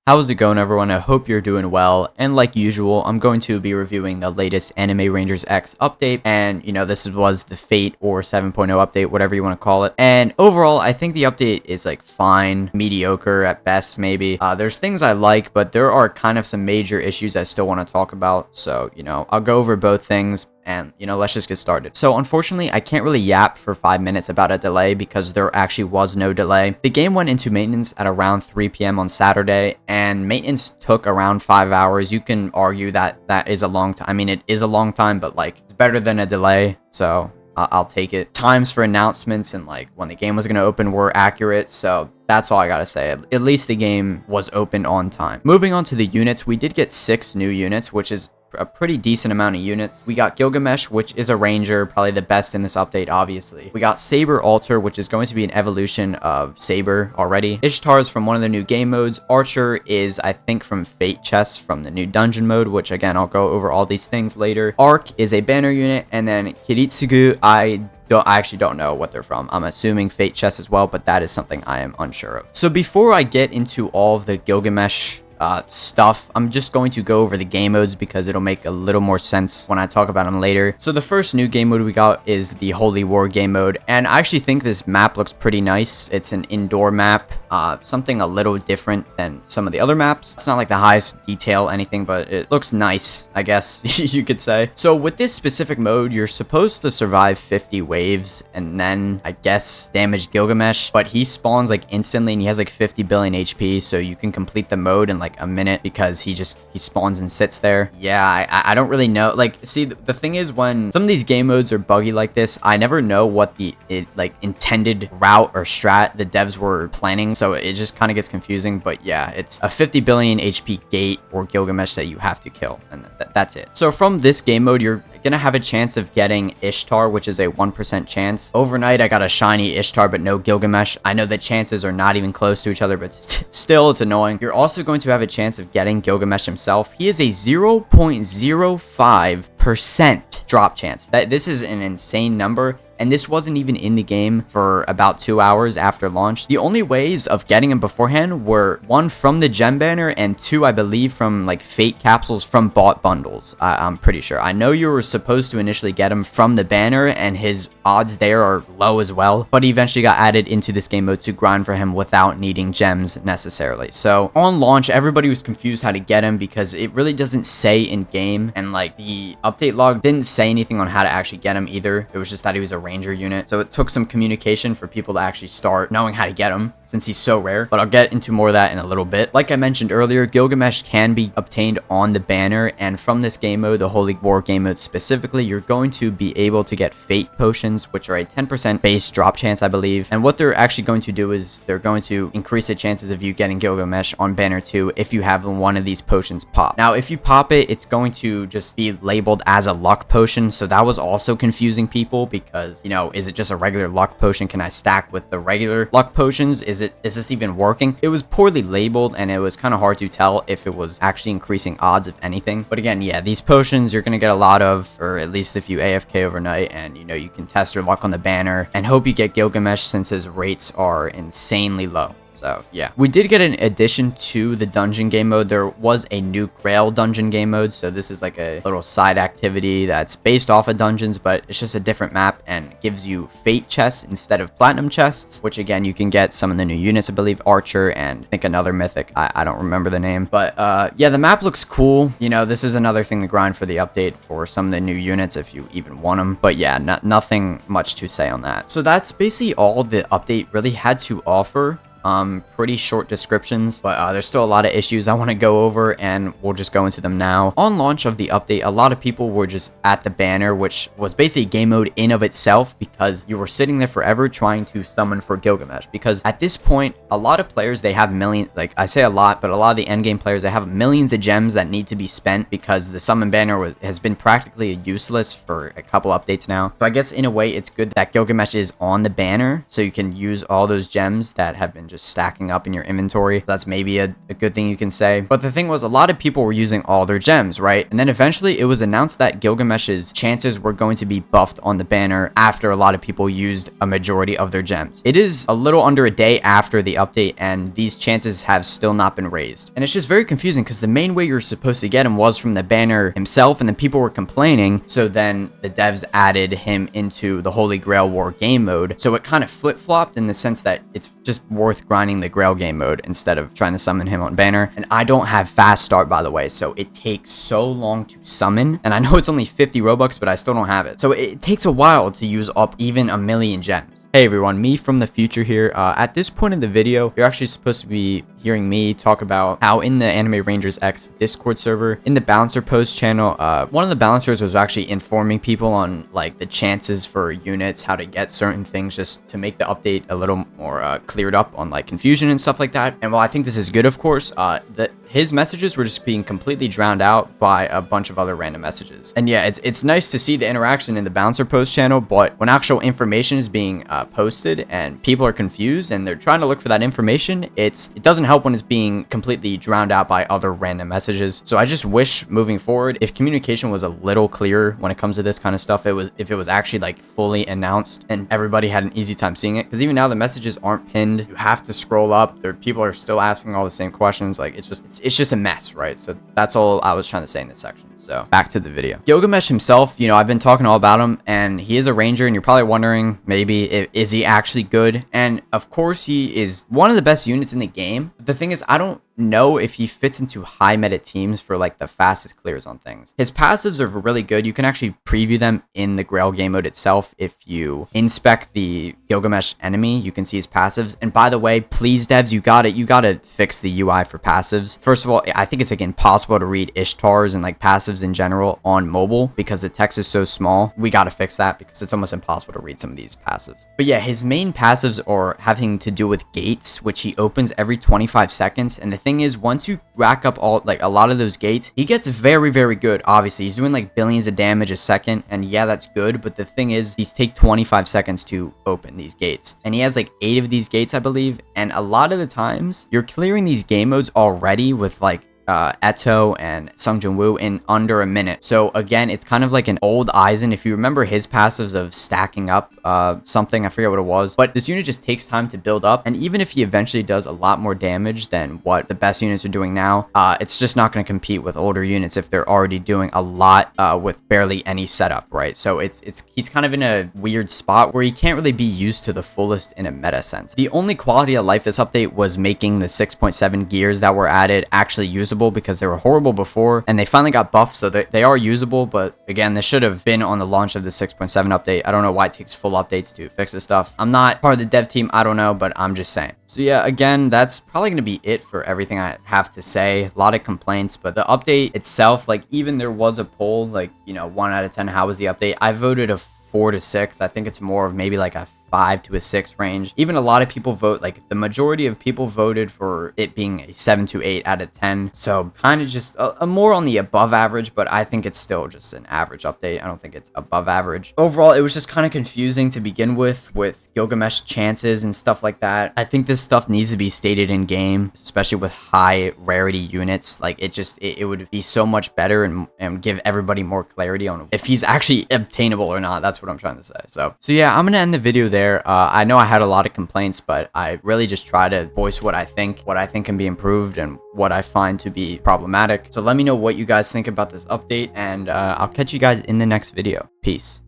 How's it going, everyone? I hope you're doing well, and like usual, I'm going to be reviewing the latest Anime Rangers X update, and this was the Fate or 7.0 update, whatever you want to call it. And overall, I think the update is like fine, mediocre at best, maybe. There's things I like, but there are kind of some major issues I still want to talk about, so I'll go over both things. And, let's just get started. So, unfortunately, I can't really yap for 5 minutes about a delay because there actually was no delay. The game went into maintenance at around 3 p.m. on Saturday, and maintenance took around 5 hours. You can argue that that is a long time. I mean, it is a long time, but, it's better than a delay, so I'll take it. Times for announcements and, when the game was going to open were accurate, so that's all I gotta say. At least the game was opened on time. Moving on to the units, we did get 6 new units, which is a pretty decent amount of units. We got Gilgamesh, which is a ranger, probably the best in this update, obviously. We got Saber Alter, which is going to be an evolution of Saber already. Ishtar is from one of the new game modes. Archer is, I think, from Fate Chest from the new dungeon mode, which again, I'll go over all these things later. Arc is a banner unit, and then Kiritsugu, I actually don't know what they're from. I'm assuming Fate Chest as well, but that is something I am unsure of. So before I get into all of the Gilgamesh stuff, I'm just going to go over the game modes because it'll make a little more sense when I talk about them later. So the first new game mode we got is the Holy War game mode, and I actually think this map looks pretty nice. It's an indoor map, something a little different than some of the other maps. It's not like the highest detail anything, but it looks nice, I guess you could say. So with this specific mode, you're supposed to survive 50 waves and then I guess damage Gilgamesh, but he spawns instantly and he has 50 billion HP, so you can complete the mode in a minute because he spawns and sits there. Yeah, I don't really know. See, the thing is, when some of these game modes are buggy like this, I never know what the intended route or strat the devs were planning, so it just kind of gets confusing. But yeah, it's a 50 billion HP gate or Gilgamesh that you have to kill, and that's it. So from this game mode, you're gonna have a chance of getting Ishtar, which is a 1% chance. Overnight, I got a shiny Ishtar, but no Gilgamesh. I know the chances are not even close to each other, but still, it's annoying. You're also going to have a chance of getting Gilgamesh himself. He is a 0.05% drop chance. This is an insane number. And this wasn't even in the game for about 2 hours after launch. The only ways of getting him beforehand were 1 from the gem banner and 2, I believe, from fate capsules from bought bundles. I'm pretty sure. I know you were supposed to initially get him from the banner, and his odds there are low as well, but he eventually got added into this game mode to grind for him without needing gems necessarily. So on launch, everybody was confused how to get him because it really doesn't say in game, and the update log didn't say anything on how to actually get him either. It was just that he was a ranger unit, so it took some communication for people to actually start knowing how to get him since he's so rare, but I'll get into more of that in a little bit. Like I mentioned earlier, Gilgamesh can be obtained on the banner, and from this game mode, the Holy War game mode specifically, you're going to be able to get fate potions, which are a 10% base drop chance, I believe. And what they're actually going to do is they're going to increase the chances of you getting Gilgamesh on banner 2 if you have one of these potions pop. Now, if you pop it, it's going to just be labeled as a luck potion, so that was also confusing people because, is it just a regular luck potion? Can I stack with the regular luck potions? Is this even working? It was poorly labeled, and it was kind of hard to tell if it was actually increasing odds of anything. But again, yeah, these potions you're gonna get a lot of, or at least if you AFK overnight, and you can test your luck on the banner and hope you get Gilgamesh since his rates are insanely low. So yeah, we did get an addition to the dungeon game mode. There was a new Grail dungeon game mode, so this is a little side activity that's based off of dungeons, but it's just a different map and gives you fate chests instead of platinum chests, which again, you can get some of the new units, I believe Archer and I think another mythic, I don't remember the name, but yeah, the map looks cool. This is another thing to grind for the update for some of the new units if you even want them, but yeah, nothing much to say on that. So that's basically all the update really had to offer. Pretty short descriptions, but there's still a lot of issues I want to go over, and we'll just go into them now. On launch of the update, a lot of people were just at the banner, which was basically game mode in of itself because you were sitting there forever trying to summon for Gilgamesh, because at this point, a lot of players, they have millions, I say a lot, but a lot of the endgame players, they have millions of gems that need to be spent because the summon banner has been practically useless for a couple updates now. So I guess in a way, it's good that Gilgamesh is on the banner, so you can use all those gems that have been just just stacking up in your inventory. That's maybe a good thing you can say. But the thing was, a lot of people were using all their gems, right? And then eventually it was announced that Gilgamesh's chances were going to be buffed on the banner after a lot of people used a majority of their gems. It is a little under a day after the update, and these chances have still not been raised. And it's just very confusing because the main way you're supposed to get him was from the banner himself, and then people were complaining. So then the devs added him into the Holy Grail War game mode. So it kind of flip-flopped in the sense that it's just worth grinding the Grail game mode instead of trying to summon him on banner. And I don't have fast start, by the way, so it takes so long to summon. And I know it's only 50 Robux, but I still don't have it. So it takes a while to use up even a million gems. Hey everyone, me from the future here. At this point in the video, you're actually supposed to be hearing me talk about how in the Anime Rangers X Discord server, in the Balancer Post channel, one of the balancers was actually informing people on like the chances for units, how to get certain things, just to make the update a little more cleared up on like confusion and stuff like that. And while I think this is good, of course, his messages were just being completely drowned out by a bunch of other random messages. And yeah, it's nice to see the interaction in the Balancer Post channel, but when actual information is being posted and people are confused and they're trying to look for that information, it doesn't help when it's being completely drowned out by other random messages. So I just wish moving forward, if communication was a little clearer when it comes to this kind of stuff, if it was actually like fully announced and everybody had an easy time seeing it. Because even now the messages aren't pinned. You have to scroll up. People are still asking all the same questions. Like it's just a mess, right? So that's all I was trying to say in this section. So back to the video. Gilgamesh himself, you know, I've been talking all about him, and he is a ranger, and you're probably wondering maybe is he actually good? And of course he is one of the best units in the game. But the thing is, I don't know if he fits into high meta teams for like the fastest clears on things. His passives are really good. You can actually preview them in the Grail game mode itself. If you inspect the Gilgamesh enemy, you can see his passives. And by the way, please devs, you gotta fix the UI for passives. First of all, I think it's like impossible to read Ishtars and like passives in general on mobile because the text is so small. We gotta fix that because it's almost impossible to read some of these passives. But yeah, his main passives are having to do with gates, which he opens every 25 seconds. And the thing is, once you rack up all like a lot of those gates, he gets very, very good. Obviously, he's doing like billions of damage a second, and yeah, that's good. But the thing is, these take 25 seconds to open these gates, and he has like 8 of these gates, I believe. And a lot of the times, you're clearing these game modes already with like Eto and Sung Jin Woo in under a minute. So again, it's kind of like an old Aizen. If you remember his passives of stacking up something, I forget what it was, but this unit just takes time to build up. And even if he eventually does a lot more damage than what the best units are doing now, it's just not going to compete with older units if they're already doing a lot with barely any setup, right? So he's kind of in a weird spot where he can't really be used to the fullest in a meta sense. The only quality of life this update was making the 6.7 gears that were added actually usable, because they were horrible before, and they finally got buffed, so they are usable. But again, this should have been on the launch of the 6.7 update. I don't know why it takes full updates to fix this stuff. I'm not part of the dev team, I don't know, but I'm just saying. So yeah, again, that's probably going to be it for everything I have to say. A lot of complaints, but the update itself, like even there was a poll, like, you know, 1 out of 10, how was the update? I voted a 4 to 6. I think it's more of maybe like a 5 to a 6 range. Even a lot of people vote, like the majority of people voted for it being a 7 to 8 out of 10. So kind of just a more on the above average, but I think it's still just an average update. I don't think it's above average. Overall, it was just kind of confusing to begin with Gilgamesh chances and stuff like that. I think this stuff needs to be stated in game, especially with high rarity units. Like it would be so much better and give everybody more clarity on if he's actually obtainable or not. That's what I'm trying to say. So yeah, I'm gonna end the video there. I know I had a lot of complaints, but I really just try to voice what I think can be improved and what I find to be problematic. So let me know what you guys think about this update, and I'll catch you guys in the next video. Peace.